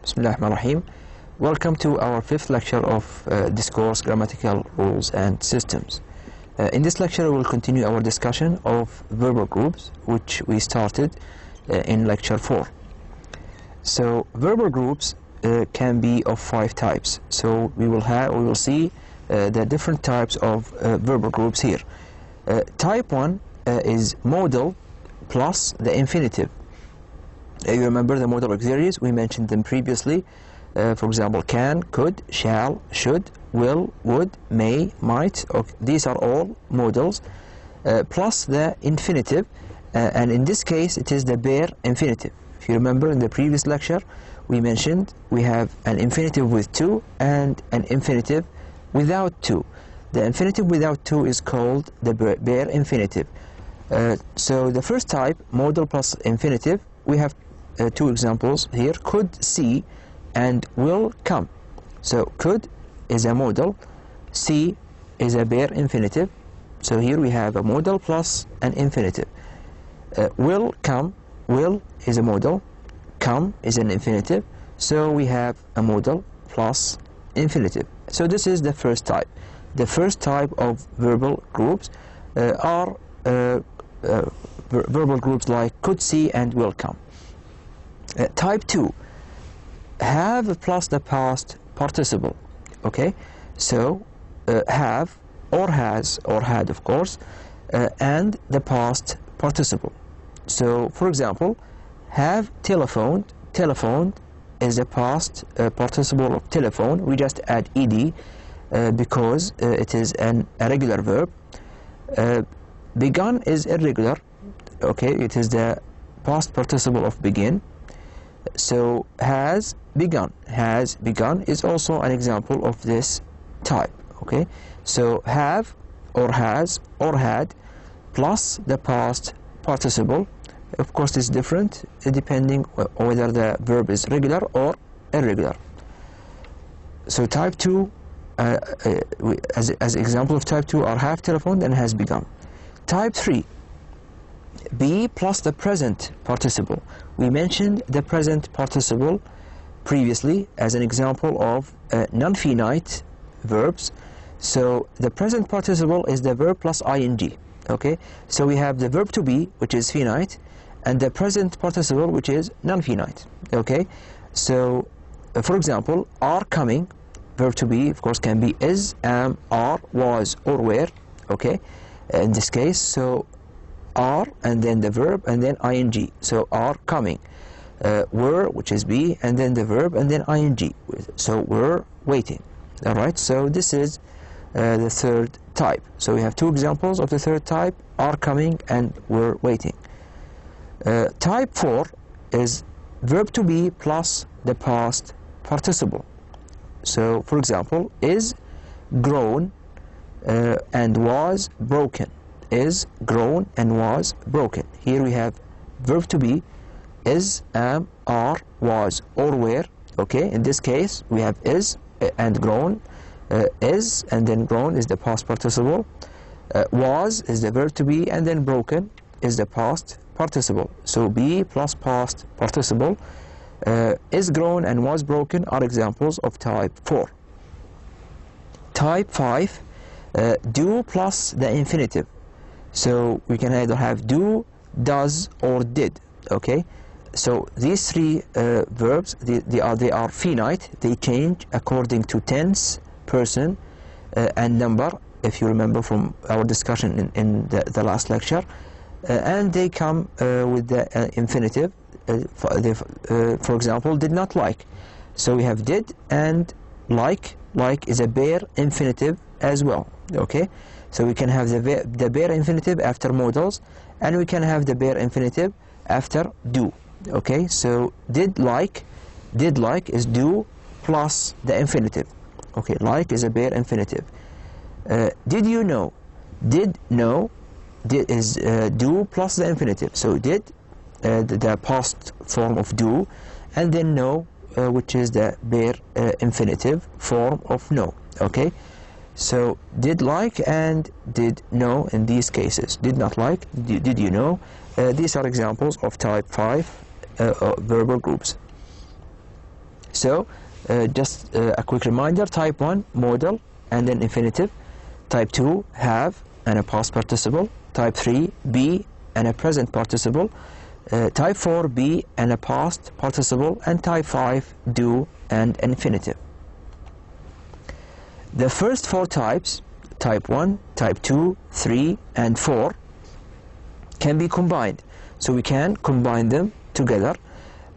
Bismillahirrahmanirrahim. Welcome to our fifth lecture of this course, Grammatical Rules and Systems. In this lecture, we will continue our discussion of verbal groups, which we started in lecture 4. So, verbal groups can be of 5 types. So, we will see the different types of verbal groups here. Type 1 is modal plus the infinitive. You remember the modal auxiliaries, we mentioned them previously. For example, can, could, shall, should, will, would, may, might. Okay, these are all modals plus the infinitive, and in this case it is the bare infinitive. If you remember in the previous lecture, we mentioned we have an infinitive with 2 and an infinitive without 2. The infinitive without 2 is called the bare infinitive. So the first type, modal plus infinitive, we have 2 examples here: could see and will come. So could is a modal, see is a bare infinitive. So here we have a modal plus an infinitive. Will come, will is a modal, come is an infinitive. So we have a modal plus infinitive. So this is the first type. The first type of verbal groups are verbal groups like could see and will come. Type 2, have plus the past participle. Okay, so have or has or had, of course, and the past participle. So for example, have telephoned. Telephoned is a past participle of telephone. We just add ed because it is a regular verb. Begun is irregular. Okay, it is the past participle of begin. So has begun is also an example of this type. Okay, so have or has or had plus the past participle. Of course, it's different depending whether the verb is regular or irregular. So type 2, as example of type 2 are have telephoned and has begun. Type 3, be plus the present participle. We mentioned the present participle previously as an example of non-finite verbs. So the present participle is the verb plus ing. Okay, so we have the verb to be, which is finite, and the present participle, which is non-finite. Okay, so for example, are coming, verb to be, of course, can be is, am, are, was, or were. Okay, in this case, so are and then the verb and then ing. So are coming, were, which is be, and then the verb and then ing. So were waiting. All right, so this is the third type. So we have 2 examples of the third type: are coming and were waiting. Type 4 is verb to be plus the past participle. So for example, is grown and was broken. Is grown and was broken. Here we have verb to be is, am, are, was, or were. Okay, in this case we have is and grown. Is and then grown is the past participle. Was is the verb to be, and then broken is the past participle. So be plus past participle. Is grown and was broken are examples of type 4. Type 5, do plus the infinitive. So we can either have do, does, or did. Okay, so these 3 verbs, they are finite. They change according to tense, person, and number, if you remember from our discussion in the last lecture, and they come with the infinitive. For example, did not like. So we have did and like. Like is a bare infinitive as well. Okay, so we can have the bare infinitive after modals, and we can have the bare infinitive after do. Okay, so did like is do plus the infinitive. Okay, like is a bare infinitive. Did you know? Did know is do plus the infinitive. So did, the past form of do, and then know, which is the bare infinitive form of know. Okay, so did like and did know in these cases. Did not like, did you know? These are examples of type 5 verbal groups. So just a quick reminder: type 1 modal and then infinitive, type 2 have and a past participle, type 3 be and a present participle, type 4 be and a past participle, and type 5 do and infinitive. The first four types, type 1, type 2, 3 and 4, can be combined. So we can combine them together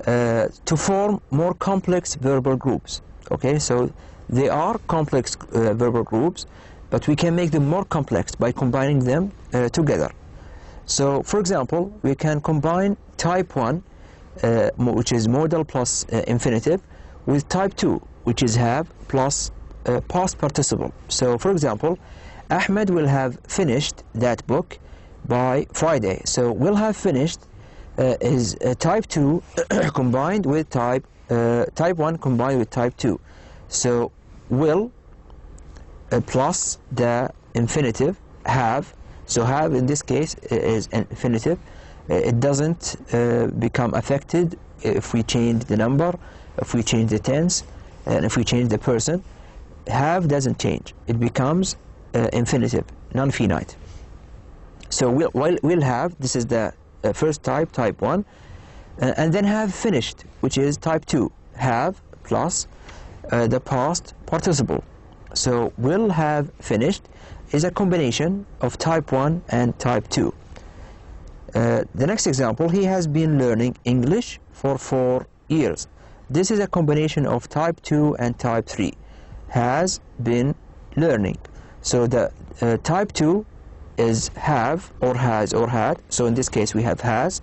to form more complex verbal groups. Okay, so they are complex verbal groups, but we can make them more complex by combining them together. So for example, we can combine type 1, which is modal plus infinitive, with type 2, which is have plus past participle. So for example, Ahmed will have finished that book by Friday. So will have finished is type 2 combined with type 1 combined with type 2. So will plus the infinitive have. So have in this case is an infinitive. It doesn't become affected if we change the number, if we change the tense, and if we change the person. Have doesn't change. It becomes infinitive, non-finite. So we'll have, this is the first type, type 1, and then have finished, which is type 2. Have plus the past participle. So will have finished is a combination of type 1 and type 2. The next example, he has been learning English for 4 years. This is a combination of type 2 and type 3. Has been learning. So the type 2 is have or has or had. So in this case we have has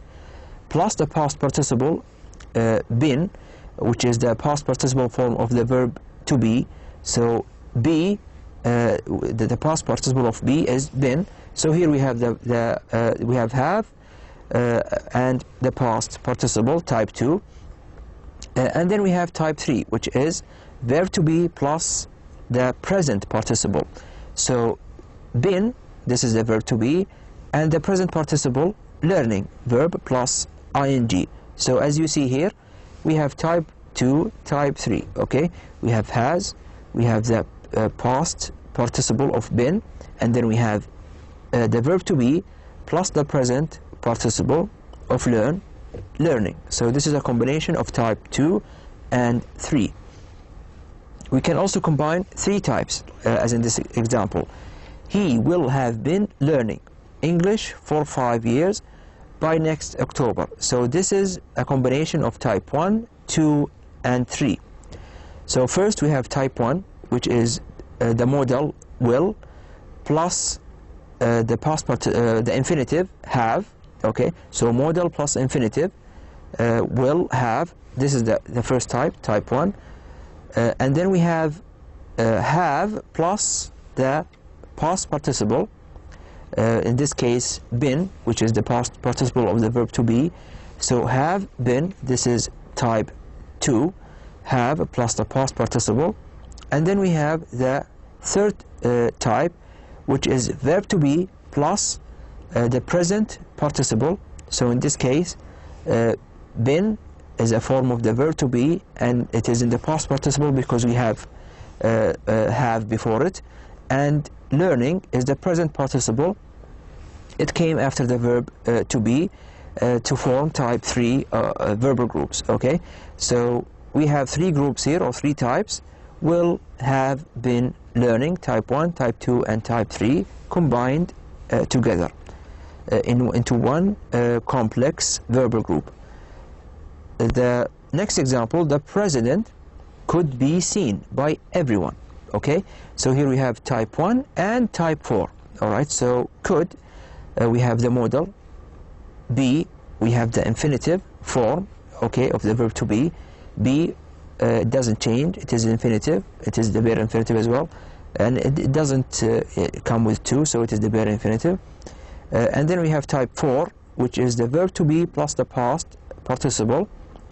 plus the past participle been, which is the past participle form of the verb to be. So be, the past participle of be is been. So here we have we have and the past participle type 2, and then we have type 3, which is verb to be plus the present participle. So been, this is the verb to be, and the present participle learning, verb plus ing. So as you see here, we have type 2, type 3. Okay, we have has, we have the past participle of been, and then we have the verb to be plus the present participle of learning. So this is a combination of type 2 and 3. We can also combine 3 types, as in this example. He will have been learning English for 5 years by next October. So this is a combination of type 1, 2 and 3. So first we have type 1, which is the modal will plus the infinitive have. Okay, so modal plus infinitive will have. This is the first type, type 1. And then we have plus the past participle, in this case been, which is the past participle of the verb to be. So have been, this is type 2, have plus the past participle. And then we have the third type, which is verb to be plus the present participle. So in this case been is a form of the verb to be, and it is in the past participle because we have before it, and learning is the present participle. It came after the verb to be to form type 3 verbal groups. Okay, so we have 3 groups here, or 3 types: will, have, been, learning, type 1, type 2 and type 3 combined together into one complex verbal group. The next example, the president could be seen by everyone. Okay, so here we have type 1 and type 4. All right, so could, we have the modal, be, we have the infinitive form, okay, of the verb to be. Be doesn't change, it is infinitive, it is the bare infinitive as well, and it doesn't come with 2, so it is the bare infinitive. And then we have type 4, which is the verb to be plus the past participle.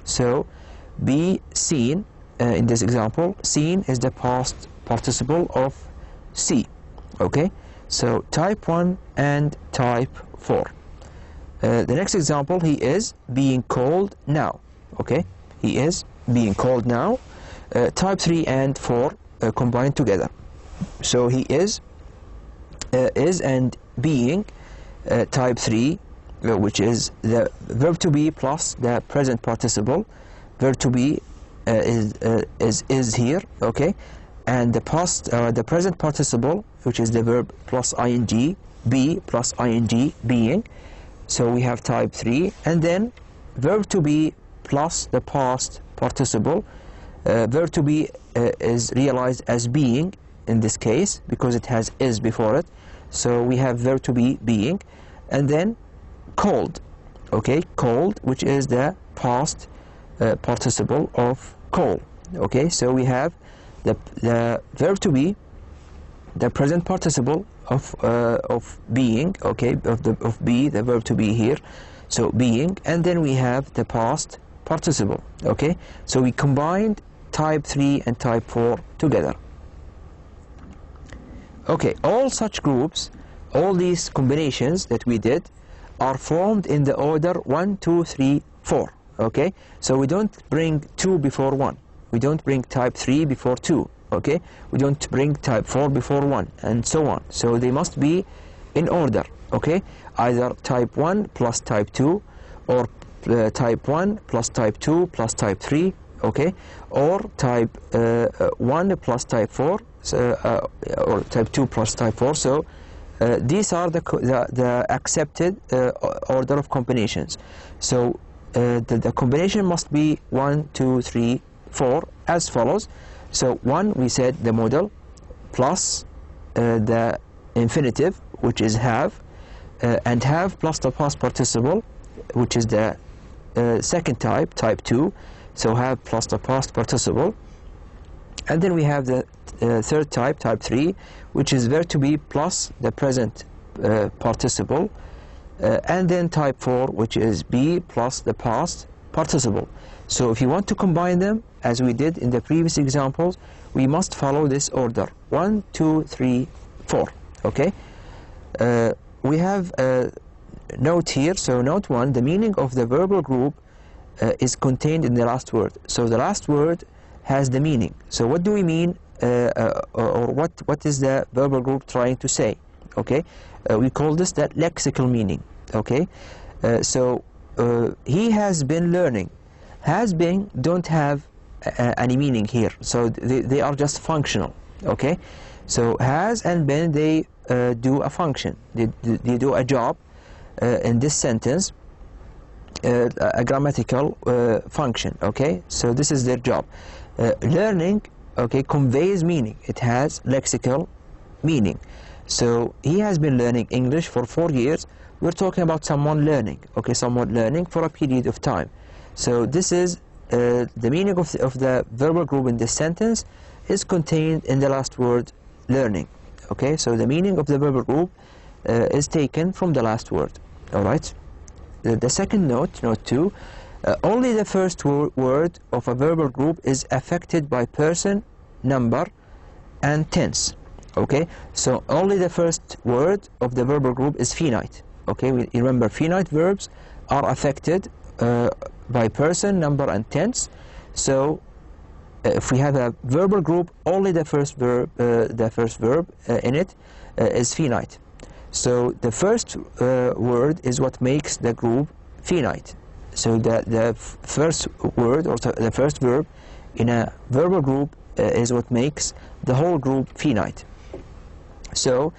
So be seen, in this example, seen is the past participle of see. Okay, so type 1 and type 4. The next example, he is being called now. Okay, he is being called now, type 3 and 4 combined together. So he is and being, type 3, which is the verb to be plus the present participle. Verb to be is here, okay, and the present participle, which is the verb plus ing, be plus ing, being. So we have type 3, and then verb to be plus the past participle. Verb to be is realized as being in this case because it has is before it. So we have verb to be, being, and then called, okay, called, which is the past participle of call. Okay, so we have the verb to be, the present participle of being, okay, of be, the verb to be here, so being, and then we have the past participle. Okay, so we combined type 3 and type 4 together. Okay, all such groups, all these combinations that we did are formed in the order 1, 2, 3, 4. Okay, so we don't bring 2 before 1, we don't bring type 3 before 2, okay, we don't bring type 4 before 1, and so on. So they must be in order, okay, either type 1 plus type 2, or type 1 plus type 2 plus type 3, okay, or type 1 plus type 4, or type 2 plus type 4. So these are the accepted order of combinations. So the combination must be 1, 2, 3, 4 as follows. So 1, we said the modal plus the infinitive, which is have, and have plus the past participle, which is the second type, type 2. So have plus the past participle. And then we have the third type, type 3, which is verb to be plus the present participle. And then type 4, which is be plus the past participle. So if you want to combine them, as we did in the previous examples, we must follow this order: 1, 2, 3, 4. Okay? We have a note here. So note 1, the meaning of the verbal group is contained in the last word. So the last word has the meaning. So what do we mean, or what is the verbal group trying to say? Okay, we call this that lexical meaning. Okay, so he has been learning. Has been don't have any meaning here, so they are just functional. Okay, so has and been, they do a function, they do a job in this sentence, a grammatical function. Okay, so this is their job. Learning, okay, conveys meaning. It has lexical meaning. So he has been learning English for 4 years. We're talking about someone learning, okay, someone learning for a period of time. So this is the meaning of the verbal group in this sentence is contained in the last word, learning. Okay, so the meaning of the verbal group is taken from the last word. All right. The second note, note 2, only the first word of a verbal group is affected by person, number, and tense. Okay, so only the first word of the verbal group is finite. Okay, remember, finite verbs are affected by person, number, and tense. So if we have a verbal group, only the first verb in it is finite. So the first word is what makes the group finite. So the first word, or the first verb in a verbal group is what makes the whole group finite. So,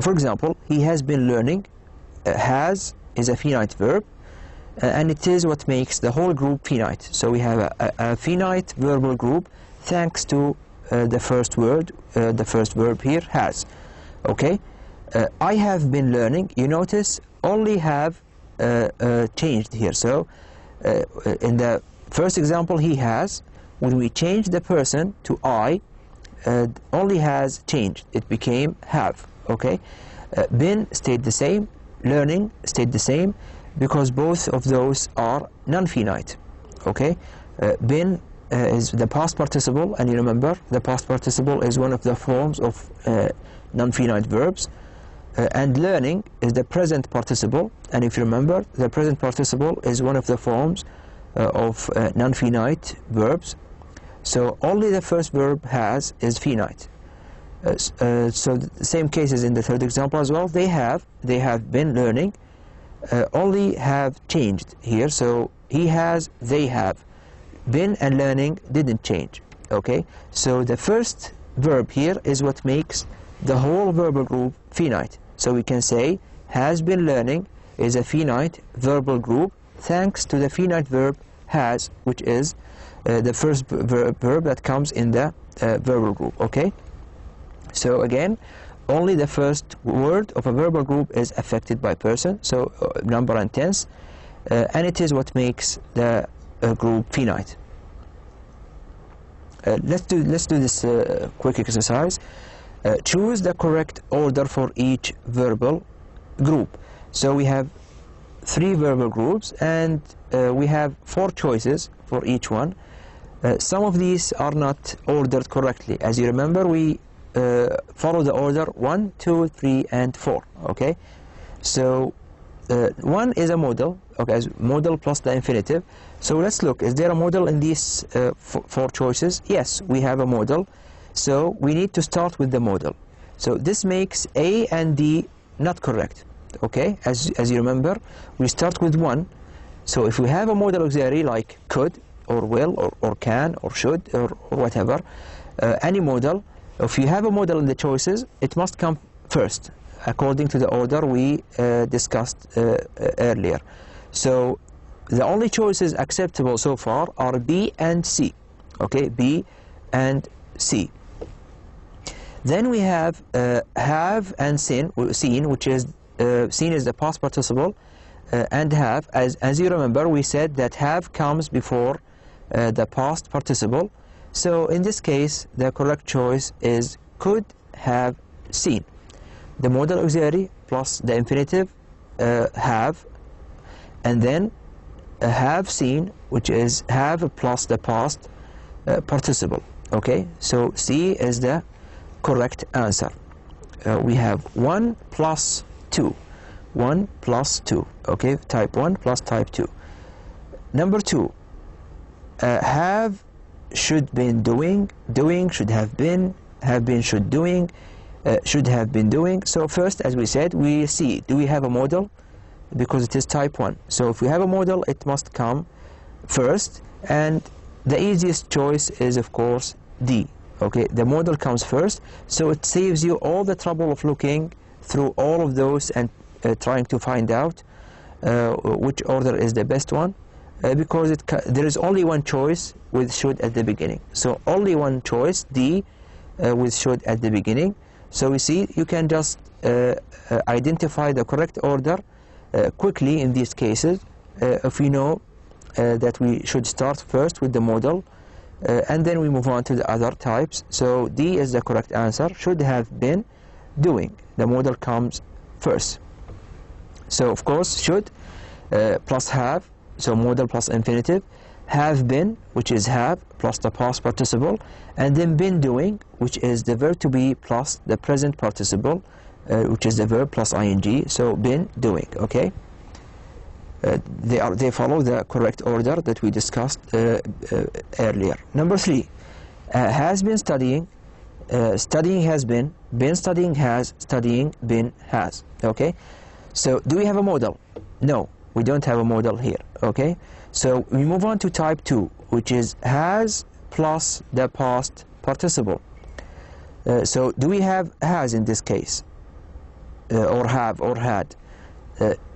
for example, he has been learning. Has is a finite verb, and it is what makes the whole group finite. So we have a finite verbal group thanks to the first word, the first verb here, has. Okay, I have been learning. You notice only have changed here. So in the first example, he has, when we change the person to I, only has changed. It became have. Okay, been stayed the same, learning stayed the same, because both of those are non-finite. Okay, been is the past participle, and you remember the past participle is one of the forms of non-finite verbs, and learning is the present participle, and if you remember, the present participle is one of the forms of non-finite verbs. So only the first verb has is finite. So the same case as in the third example as well. They have been learning. Only have changed here. So he has, they have. Been and learning didn't change. Okay. So the first verb here is what makes the whole verbal group finite. So we can say has been learning is a finite verbal group thanks to the finite verb has, which is the first verb that comes in the verbal group. Okay. So again, only the first word of a verbal group is affected by person, so number and tense, and it is what makes the group finite. Let's do this quick exercise. Choose the correct order for each verbal group. So we have 3 verbal groups, and we have 4 choices for each one. Some of these are not ordered correctly. As you remember, we follow the order 1, 2, 3, and 4. Okay, so 1 is a modal. Okay, as modal plus the infinitive. So let's look. Is there a modal in these 4 choices? Yes, we have a modal. So we need to start with the modal. So this makes A and D not correct. Okay, as you remember, we start with 1. So if we have a modal auxiliary like could or will or can or should or whatever, any modal, if you have a modal in the choices, it must come first according to the order we discussed earlier. So the only choices acceptable so far are B and C. Okay, B and C. Then we have and seen, which is seen is the past participle, and have. As you remember, we said that have comes before the past participle. So in this case, the correct choice is could have seen. The modal auxiliary plus the infinitive have, and then have seen, which is have plus the past participle. Okay, so C is the correct answer. We have 1 plus 2. 1 plus 2. Okay, type 1 plus type 2. Number 2, have should been doing, doing should have been should doing, should have been doing. So first, as we said, we see, do we have a modal? Because it is type 1. So if we have a modal, it must come first, and the easiest choice is of course D. Okay, the modal comes first, so it saves you all the trouble of looking through all of those and trying to find out which order is the best one, because there is only one choice with should at the beginning. So only one choice, D, with should at the beginning. So we see you can just identify the correct order quickly in these cases if we know that we should start first with the modal, and then we move on to the other types. So D is the correct answer. Should have been doing. The modal comes first. So of course should plus have, so modal plus infinitive, have been, which is have plus the past participle, and then been doing, which is the verb to be plus the present participle, which is the verb plus ing. So been doing. Okay, they follow the correct order that we discussed earlier. Number 3, has been studying, studying has been studying has, studying been has. Okay, so do we have a modal? No, we don't have a modal here. Okay, so we move on to type 2, which is has plus the past participle. So do we have has in this case, or have or had?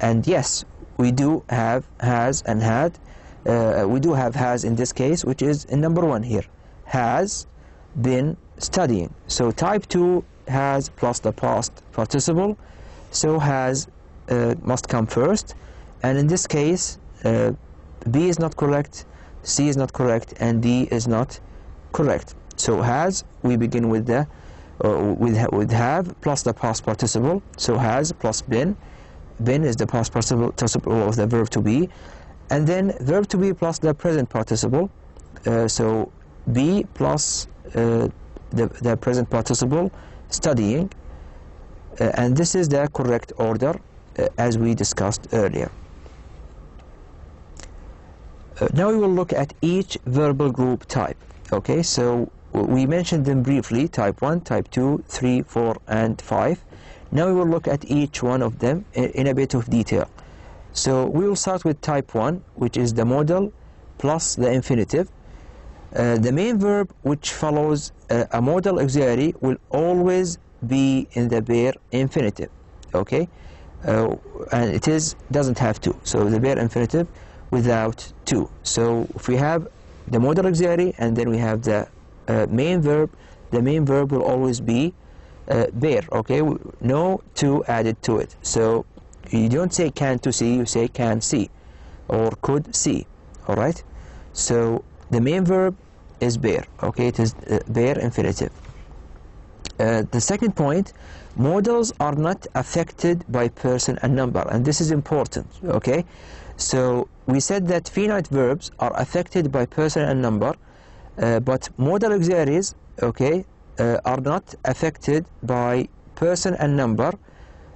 And yes, we do have has and had. We do have has in this case, which is in number 1 here. Has been studying. So type 2 has plus the past participle. So has must come first. And in this case, B is not correct, C is not correct, and D is not correct. So has, we begin with the with have plus the past participle. So has plus been. Been is the past participle of the verb to be, and then verb to be plus the present participle. So be plus the present participle, studying, and this is the correct order as we discussed earlier. Now we will look at each verbal group type. Okay, so we mentioned them briefly: type 1, type 2, 3, 4, and 5. Now we will look at each one of them in a bit of detail. So we will start with type 1, which is the modal plus the infinitive. The main verb which follows a modal auxiliary will always be in the bare infinitive. Okay, and it doesn't have to. So the bare infinitive without to. So if we have the modal auxiliary and then we have the main verb, the main verb will always be bare. Okay, no to added to it. So you don't say can to see, you say can see or could see. All right, so the main verb is bare. Okay, it is bare infinitive. The second point, modals are not affected by person and number, and this is important. Okay, so we said that finite verbs are affected by person and number, but modal auxiliaries, okay, are not affected by person and number,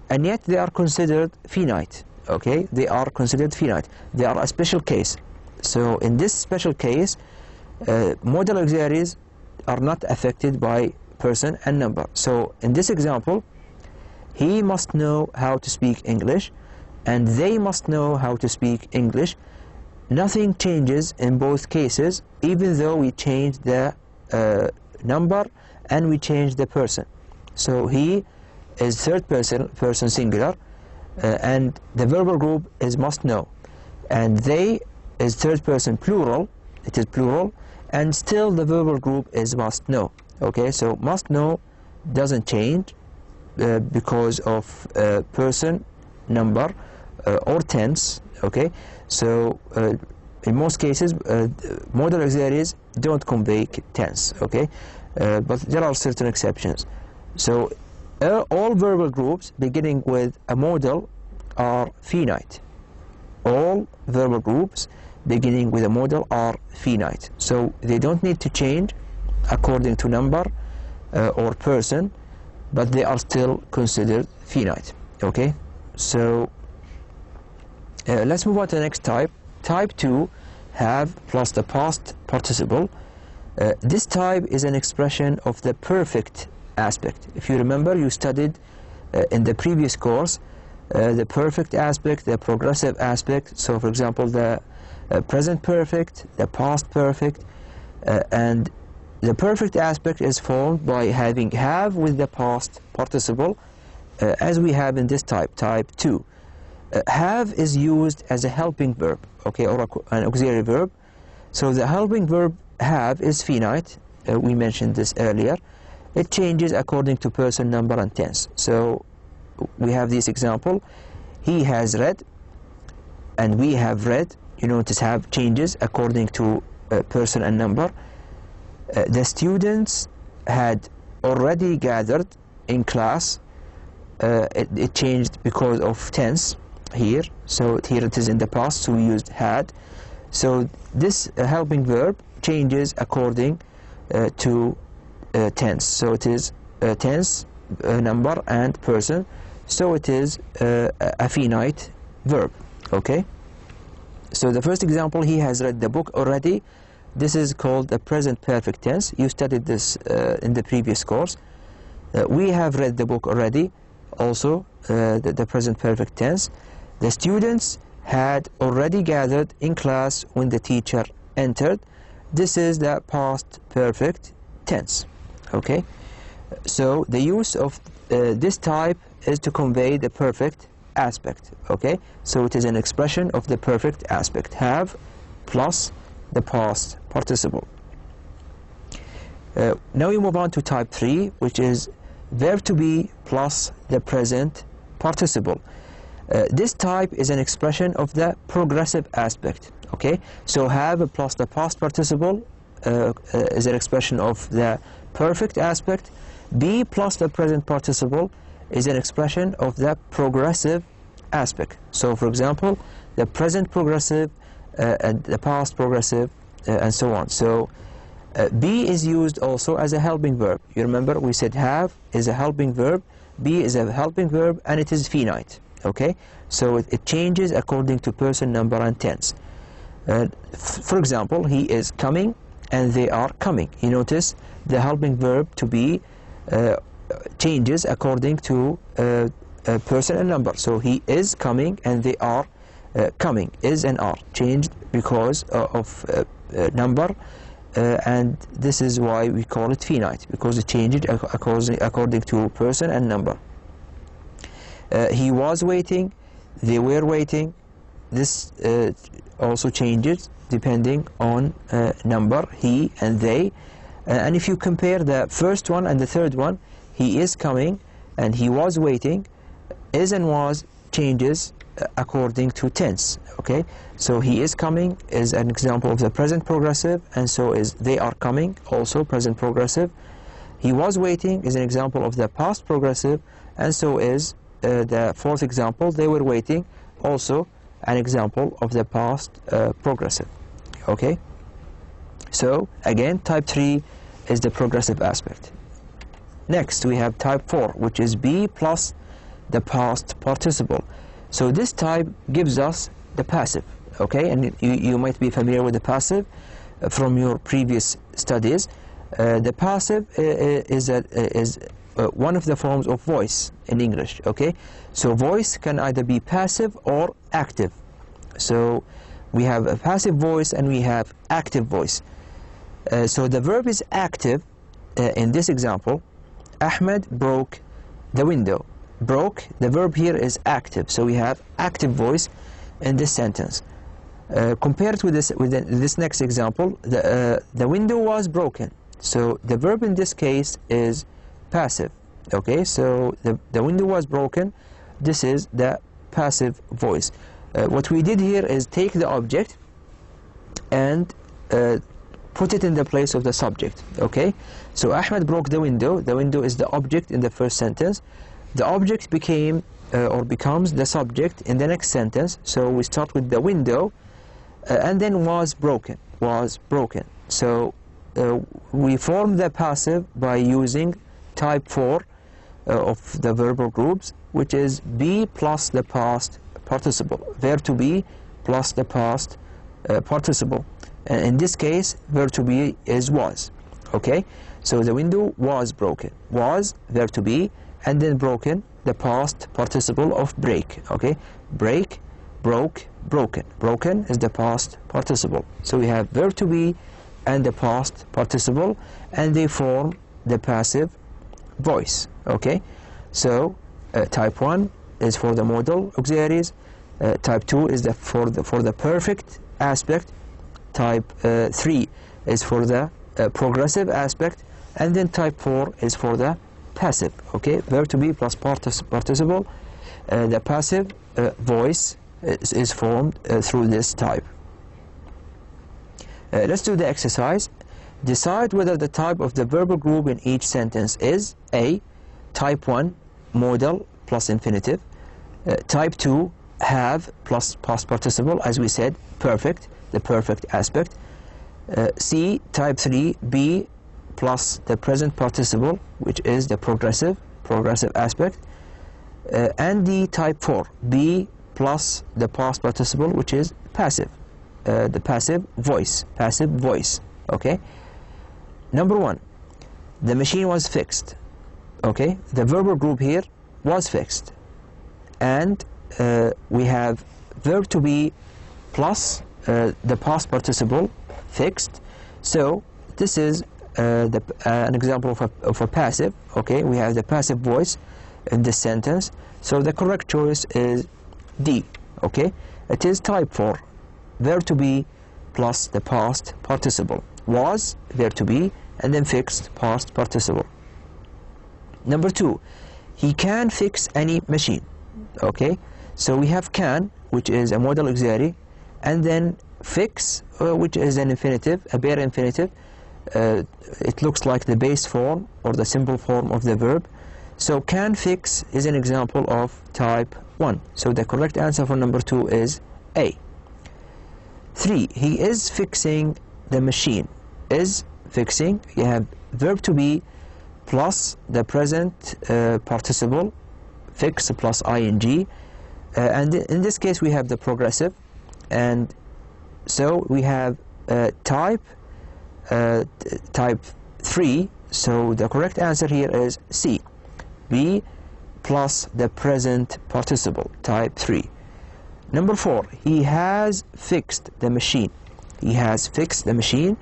and yet they are considered finite. Okay, they are considered finite. They are a special case. So in this special case, modal auxiliaries are not affected by person and number. So in this example, he must know how to speak English and they must know how to speak English. Nothing changes in both cases, even though we change the number and we change the person. So he is third person singular, and the verbal group is must know, and they is third person plural, it is plural, and still the verbal group is must know. Okay, so must know doesn't change because of person, number, or tense. Okay, so in most cases modal auxiliaries don't convey tense. Okay, but there are certain exceptions. So all verbal groups beginning with a modal are finite. All verbal groups beginning with a modal are finite, so they don't need to change according to number or person, but they are still considered finite. Okay, so let's move on to the next type. Type 2, have plus the past participle. This type is an expression of the perfect aspect. If you remember, you studied in the previous course the perfect aspect, the progressive aspect. So for example, the present perfect, the past perfect, and the perfect aspect is formed by having have with the past participle, as we have in this type, type 2. Have is used as a helping verb, okay, or an auxiliary verb. So the helping verb have is finite. We mentioned this earlier. It changes according to person, number, and tense. So we have this example: he has read, and we have read. You notice have changes according to person and number. The students had already gathered in class. It changed because of tense here. So here it is in the past, so we used had. So this helping verb changes according to tense. So it is tense, number, and person. So it is a finite verb. Okay. So the first example, he has read the book already. This is called the present perfect tense. You studied this in the previous course. We have read the book already, also the present perfect tense. The students had already gathered in class when the teacher entered. This is the past perfect tense. Okay, so the use of this type is to convey the perfect aspect. Okay, so it is an expression of the perfect aspect, have plus the past participle. Now we move on to type 3, which is verb to be plus the present participle. This type is an expression of the progressive aspect. Okay, so have plus the past participle is an expression of the perfect aspect. Be plus the present participle is an expression of the progressive aspect. So for example, the present progressive and the past progressive and so on. So be is used also as a helping verb. You remember we said have is a helping verb, be is a helping verb, and it is finite. Okay, so it changes according to person, number, and tense. For example, he is coming and they are coming. You notice the helping verb to be changes according to person and number. So he is coming and they are coming. Is and are changed because of number, and this is why we call it finite, because it changed according to person and number. He was waiting, they were waiting. This also changes depending on number, he and they. And if you compare the first one and the third one, he is coming and he was waiting, is and was changes according to tense. Okay, so he is coming is an example of the present progressive, and so is they are coming, also present progressive. He was waiting is an example of the past progressive, and so is the fourth example, they were waiting, also an example of the past progressive. Okay, so again, type 3 is the progressive aspect. Next we have type 4, which is be plus the past participle. So this type gives us the passive. Okay, and you might be familiar with the passive from your previous studies. The passive is one of the forms of voice in English. Okay, so voice can either be passive or active. So we have a passive voice and we have active voice. So the verb is active in this example. Ahmed broke the window. Broke, the verb here is active, so we have active voice in this sentence. Compared with this next example, the window was broken. So the verb in this case is passive. Okay, so the window was broken. This is the passive voice. What we did here is take the object and put it in the place of the subject. Okay, so Ahmed broke the window. The window is the object in the first sentence. The object became or becomes the subject in the next sentence. So we start with the window and then was broken. Was broken. So we form the passive by using type 4 of the verbal groups, which is be plus the past participle. Verb to be plus the past participle. And in this case, verb to be is was. Okay, so the window was broken. Was, verb to be, and then broken, the past participle of break. Okay, break, broke, broken. Broken is the past participle. So we have verb to be and the past participle, and they form the passive voice. Okay, so type 1 is for the modal auxiliaries. Type 2 is for the perfect aspect. Type 3 is for the progressive aspect, and then type 4 is for the passive. Okay, verb to be plus participle. The passive voice is formed through this type. Let's do the exercise. Decide whether the type of the verbal group in each sentence is A, type 1, modal plus infinitive. Type 2, have plus past participle, as we said, perfect, the perfect aspect. C, type 3, be plus the present participle, which is the progressive aspect. And D, type 4, be plus the past participle, which is passive, the passive voice. Okay, number 1, the machine was fixed. Okay, the verbal group here was fixed, and we have verb to be plus the past participle, fixed. So this is an example of a passive. Okay, we have the passive voice in this sentence, so the correct choice is D. Okay, it is type 4, verb to be plus the past participle. Was, verb to be, and then fixed, past participle. Number 2, he can fix any machine. Okay, so we have can, which is a modal auxiliary, and then fix, which is an infinitive, a bare infinitive. It looks like the base form or the simple form of the verb. So can fix is an example of type 1. So the correct answer for number 2 is A. 3, he is fixing the machine. Is fixing, you have verb to be plus the present participle, fix plus ing, and in this case we have the progressive, and So we have type 3. So the correct answer here is C, be plus the present participle, type 3. Number 4, he has fixed the machine. He has fixed the machine.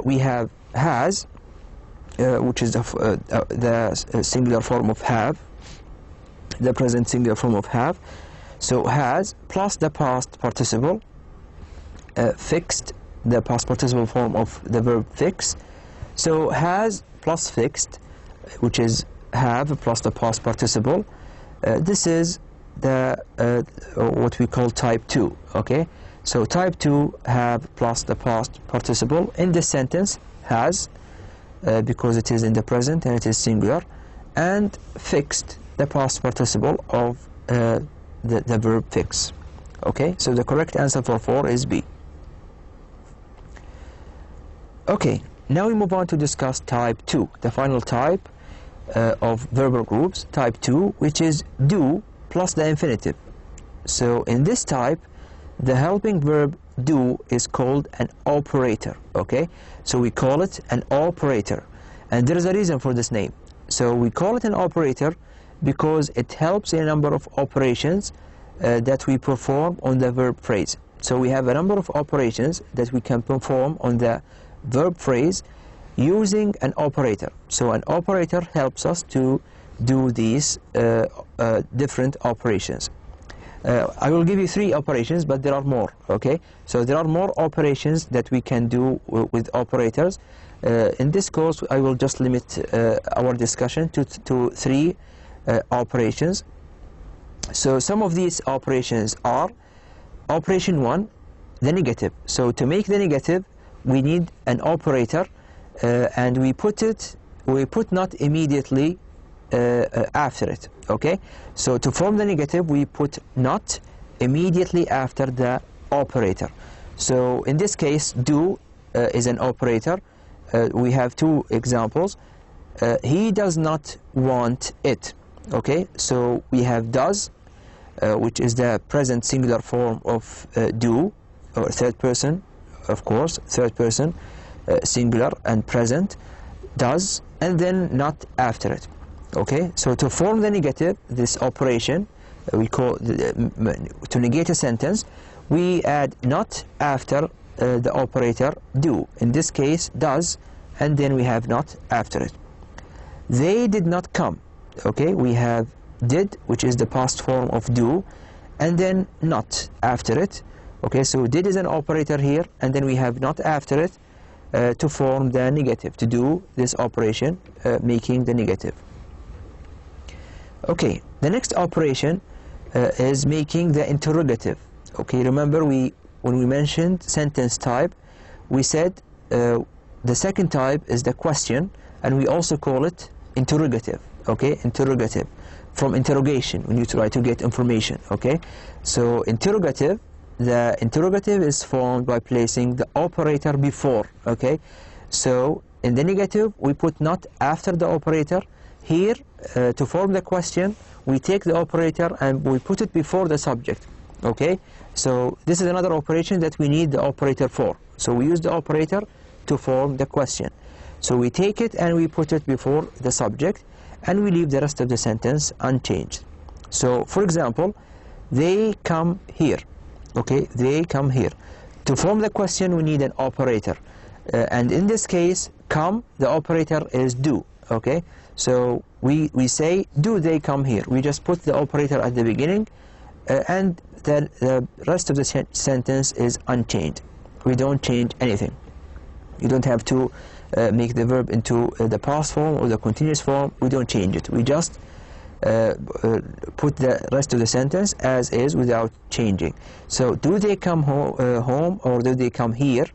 We have has, which is the singular form of have, the present singular form of have. So has plus the past participle, fixed, the past participle form of the verb fix. So has plus fixed, which is have plus the past participle. This is the what we call type 2. Okay, so type 2, have plus the past participle. In this sentence, has, because it is in the present and it is singular, and fixed, the past participle of the verb fix. Okay, so the correct answer for 4 is B. Okay, now we move on to discuss type 2, the final type of verbal groups, type 2, which is do plus the infinitive. So in this type, the helping verb do is called an operator. Okay, so we call it an operator, and there is a reason for this name. So we call it an operator because it helps in a number of operations that we perform on the verb phrase. So we have a number of operations that we can perform on the verb phrase using an operator. So an operator helps us to do these different operations. I will give you 3 operations, but there are more. Okay, so there are more operations that we can do with operators. In this course, I will just limit our discussion to 3 operations. So some of these operations are: operation 1, the negative. So to make the negative, we need an operator, and we put not immediately after it. Okay, so to form the negative, we put not immediately after the operator. So in this case, do is an operator. We have 2 examples. He does not want it. Okay, so we have does, which is the present singular form of do, or third person, of course, third person, singular and present, does, and then not after it. Okay, so to form the negative, this operation, we call to negate a sentence, we add not after the operator do. In this case, does, and then we have not after it. They did not come. Okay, we have did, which is the past form of do, and then not after it. Okay, so did is an operator here, and then we have not after it to form the negative, to do this operation, making the negative. Okay, the next operation is making the interrogative. Okay, remember when we mentioned sentence type, we said the second type is the question, and we also call it interrogative. Okay, interrogative, from interrogation, when you try to get information. Okay, so interrogative, the interrogative is formed by placing the operator before. Okay, so in the negative, we put not after the operator. Here, to form the question, we take the operator and we put it before the subject. Okay, so this is another operation that we need the operator for. So we use the operator to form the question. So we take it and we put it before the subject, and we leave the rest of the sentence unchanged. So, for example, they come here. Okay, they come here. To form the question, we need an operator. And in this case, come, the operator is do. Okay, so we say, do they come here? We just put the operator at the beginning, and then the rest of the sentence is unchanged. We don't change anything. You don't have to make the verb into the past form or the continuous form. We don't change it. We just put the rest of the sentence as is without changing. So do they come home or do they come here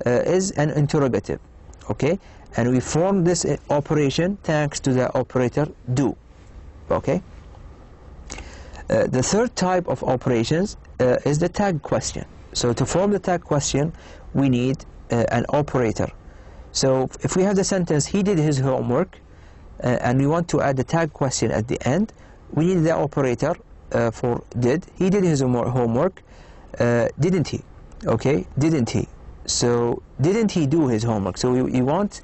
is an interrogative. Okay, and we form this operation thanks to the operator do. Okay, the third type of operations is the tag question. So to form the tag question, we need an operator. So if we have the sentence, he did his homework, and we want to add the tag question at the end, we need the operator for did. He did his homework, didn't he? Okay, didn't he? So didn't he do his homework? So we want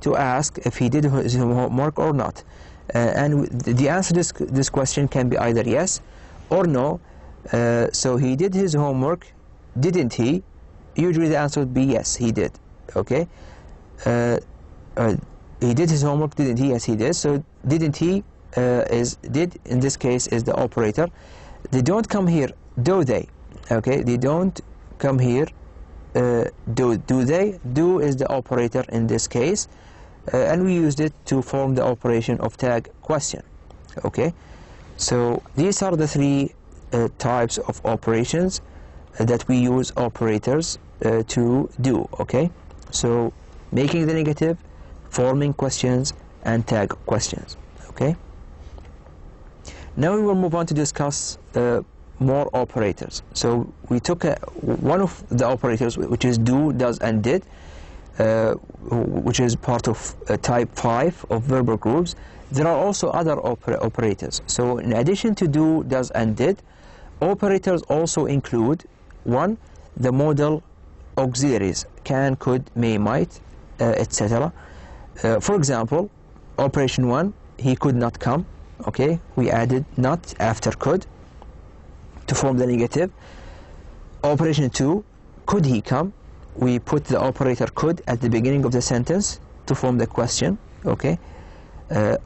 to ask if he did his homework or not. And the answer to this question can be either yes or no. So he did his homework, didn't he? Usually the answer would be yes, he did. Okay, he did his homework, didn't he? Yes, he did. So didn't he is did in this case is the operator. They don't come here, do they? Okay, they don't come here. Do they? Do is the operator in this case, and we used it to form the operation of tag question. Okay, so these are the three types of operations that we use operators to do. Okay, so making the negative, forming questions, and tag questions. Okay, now we will move on to discuss more operators. So we took one of the operators, which is do, does, and did, which is part of type 5 of verbal groups. There are also other operators. So in addition to do, does, and did, operators also include, one, the modal auxiliaries, can, could, may, might, etc. For example, operation 1, he could not come. Okay, we added not after could to form the negative. Operation 2, could he come? We put the operator could at the beginning of the sentence to form the question. Okay.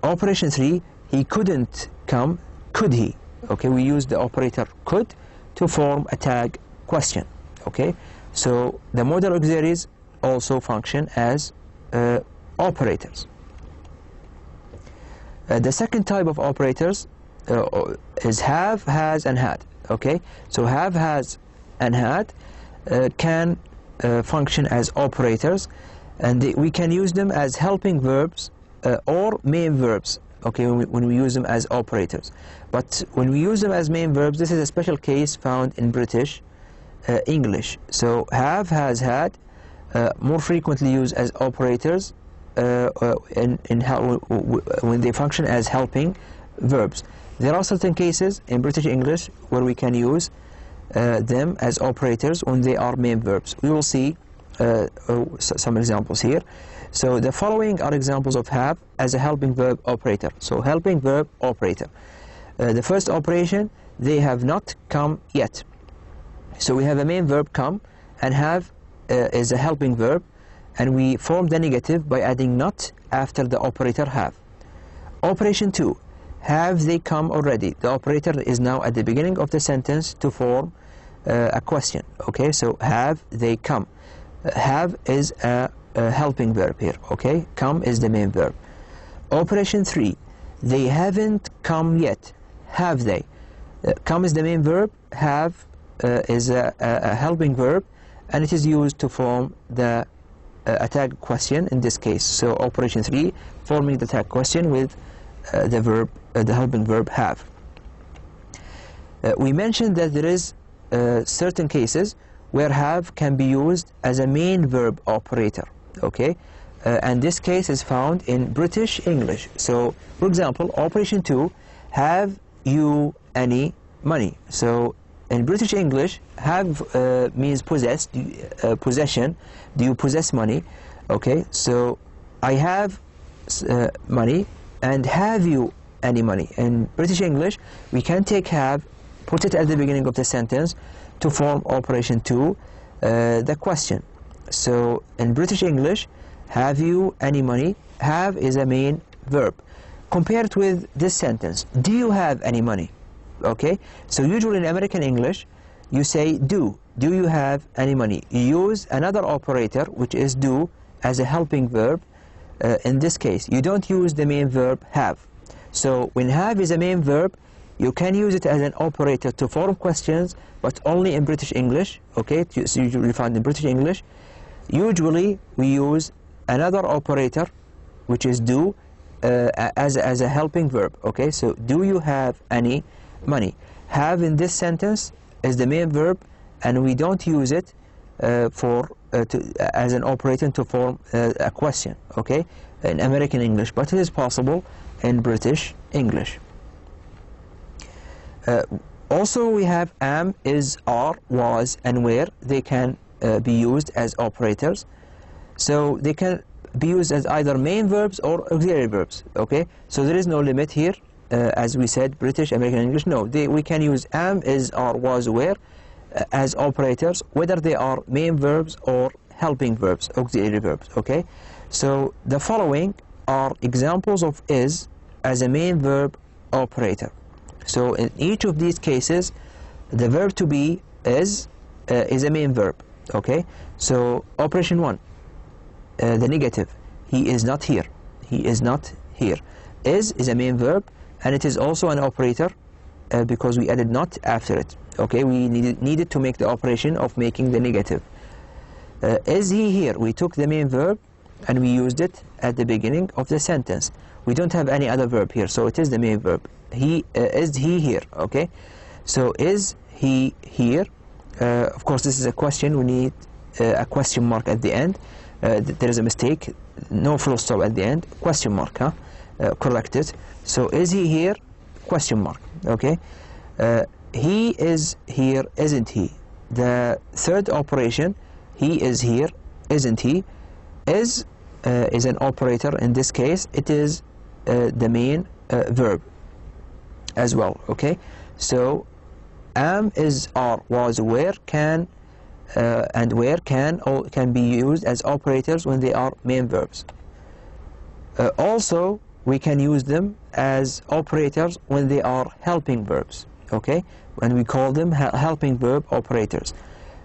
Operation 3, he couldn't come, could he? Okay, we use the operator could to form a tag question. Okay, so the modal auxiliaries also function as operators. The second type of operators is have, has, and had. Okay, so have, has, and had can function as operators, and we can use them as helping verbs or main verbs. Okay, when we use them as operators. But when we use them as main verbs, this is a special case found in British English. So have, has, had more frequently used as operators when they function as helping verbs. There are certain cases in British English where we can use them as operators when they are main verbs. We will see some examples here. So the following are examples of have as a helping verb operator. So helping verb operator. The first operation, they have not come yet. So we have a main verb come, and have is a helping verb, and we form the negative by adding not after the operator have. Operation 2, have they come already? The operator is now at the beginning of the sentence to form a question. Okay, so have they come? Have is a helping verb here. Okay, come is the main verb. Operation 3, they haven't come yet. Have they? Come is the main verb, have is a helping verb, and it is used to form the a tag question in this case. So operation 3, forming the tag question with the verb, the helping verb have. We mentioned that there is certain cases where have can be used as a main verb operator. Okay, and this case is found in British English. So for example, operation 2, have you any money? So in British English, have means possess, possession. Do you possess money? Okay, so I have money, and have you any money? In British English, we can take have, put it at the beginning of the sentence to form operation 2, the question. So in British English, have you any money? Have is a main verb. Compared with this sentence, do you have any money? Okay, so usually in American English, you say do. Do you have any money? You use another operator, which is do, as a helping verb. In this case, you don't use the main verb have. So when have is a main verb, you can use it as an operator to form questions, but only in British English. Okay, it's usually found in British English. Usually we use another operator, which is do, as a helping verb. Okay, so do you have any money? Have in this sentence is the main verb, and we don't use it as an operator to form a question. Okay, in American English, but it is possible in British English. Also we have am, is, are, was, and were. They can be used as operators. So they can be used as either main verbs or auxiliary verbs. Okay, so there is no limit here. As we said, British, American English, no. We can use am, is, are, was, were as operators, whether they are main verbs or helping verbs, auxiliary verbs. Okay, so the following are examples of is as a main verb operator. So in each of these cases, the verb to be is a main verb. Okay, so operation 1, the negative, he is not here. He is not here. Is a main verb, and it is also an operator because we added not after it. Okay, we needed to make the operation of making the negative. Is he here? We took the main verb and we used it at the beginning of the sentence. We don't have any other verb here, so it is the main verb. Is he here? Okay, so is he here? Of course, this is a question. We need a question mark at the end. There is a mistake. No full stop at the end. Question mark. Correct it. So is he here? Question mark. Okay. He is here, isn't he? The third operation, he is here, isn't he? Is an operator. In this case, it is the main verb as well. Okay, so am, is, are, was, were can and where can be used as operators when they are main verbs. Also, we can use them as operators when they are helping verbs. Okay, when we call them helping verb operators.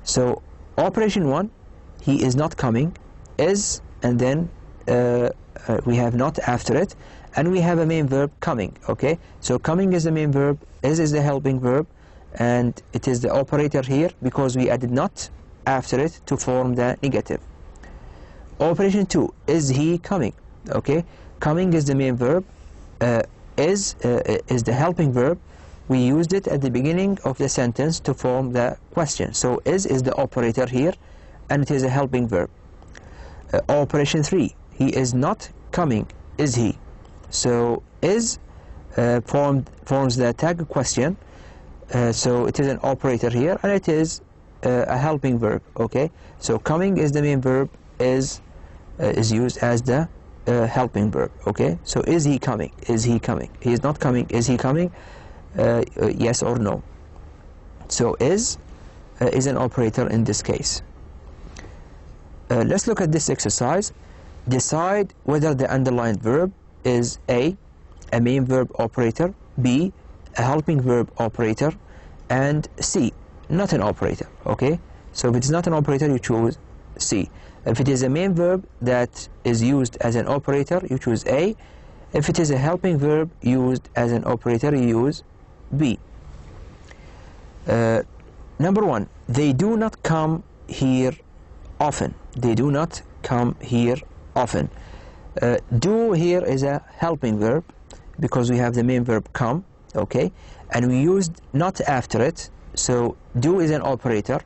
So operation 1, he is not coming, is, and then we have not after it, and we have a main verb coming. Okay, so coming is the main verb, is the helping verb, and it is the operator here because we added not after it to form the negative. Operation 2, is he coming? Okay, coming is the main verb, is the helping verb. We used it at the beginning of the sentence to form the question. So is the operator here, and it is a helping verb. Operation 3, he is not coming, is he? So is forms the tag question, so it is an operator here, and it is a helping verb. Okay, so coming is the main verb, is used as the helping verb. Okay, so is he coming? Is he coming? He is not coming. Is he coming? Yes or no. So is an operator in this case. Let's look at this exercise. Decide whether the underlined verb is A, a main verb operator, B, a helping verb operator, and C, not an operator. Okay, so if it's not an operator, you choose C. If it is a main verb that is used as an operator, you choose A. If it is a helping verb used as an operator, you use B. Number 1, they do not come here often. They do not come here often. Do here is a helping verb because we have the main verb come. Okay, and we used not after it, so do is an operator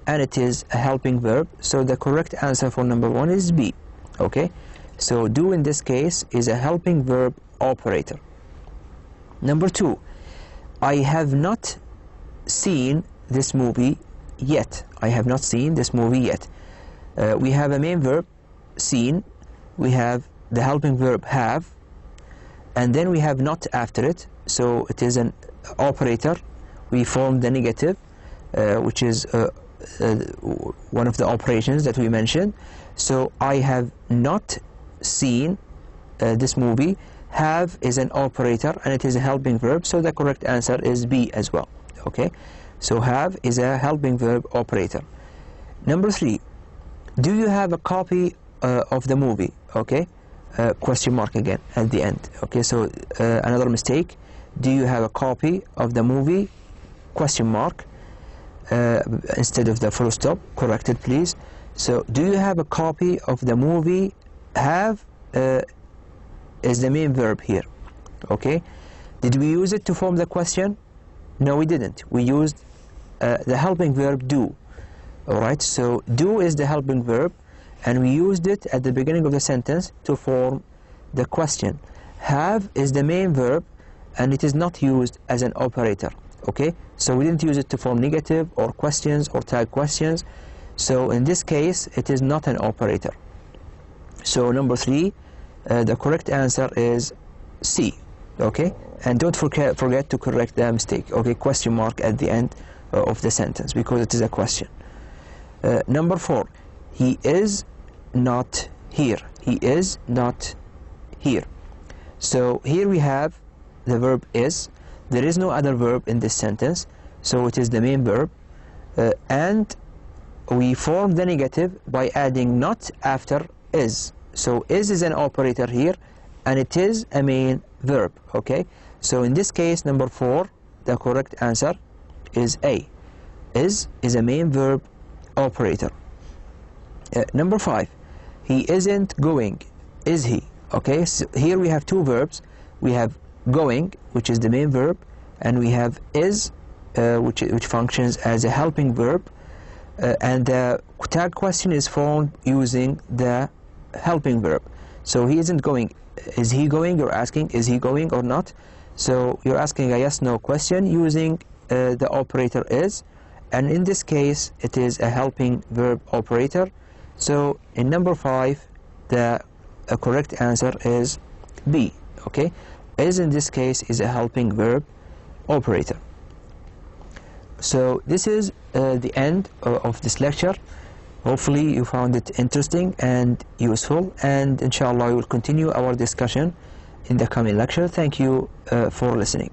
and it is a helping verb, so the correct answer for number 1 is B. Okay, so do in this case is a helping verb operator. Number 2, I have not seen this movie yet. I have not seen this movie yet. We have a main verb, seen, we have the helping verb have, and then we have not after it, so it is an operator. We form the negative, which is one of the operations that we mentioned. So I have not seen this movie. Have is an operator and it is a helping verb, so the correct answer is B as well. Okay, so have is a helping verb operator. Number 3, do you have a copy of the movie? Okay, question mark again at the end. Okay, so another mistake. Do you have a copy of the movie? Question mark instead of the full stop. Correct it, please. So do you have a copy of the movie? Have is the main verb here. Okay, did we use it to form the question? No, we didn't. We used the helping verb do. Alright, so do is the helping verb and we used it at the beginning of the sentence to form the question. Have is the main verb and it is not used as an operator. okay? So we didn't use it to form negative or questions or tag questions. So in this case, it is not an operator. So number 3, the correct answer is C, okay? And don't forget to correct the mistake, okay? Question mark at the end of the sentence, because it is a question. Number 4, he is not here. He is not here. So here we have the verb is. There is no other verb in this sentence, so it is the main verb. And we form the negative by adding not after is. So is an operator here, and it is a main verb, okay? So in this case, number 4, the correct answer is A. Is a main verb operator. Number 5, he isn't going. Is he? Okay, so here we have two verbs. We have going, which is the main verb, and we have is, which functions as a helping verb. And the tag question is formed using the helping verb. So he isn't going. Is he going? You're asking, is he going or not? So you're asking a yes/no question using the operator is, and in this case it is a helping verb operator. So in number 5, the correct answer is B, okay? Is in this case is a helping verb operator. So this is the end of this lecture. Hopefully you found it interesting and useful, and inshallah we will continue our discussion in the coming lecture. Thank you for listening.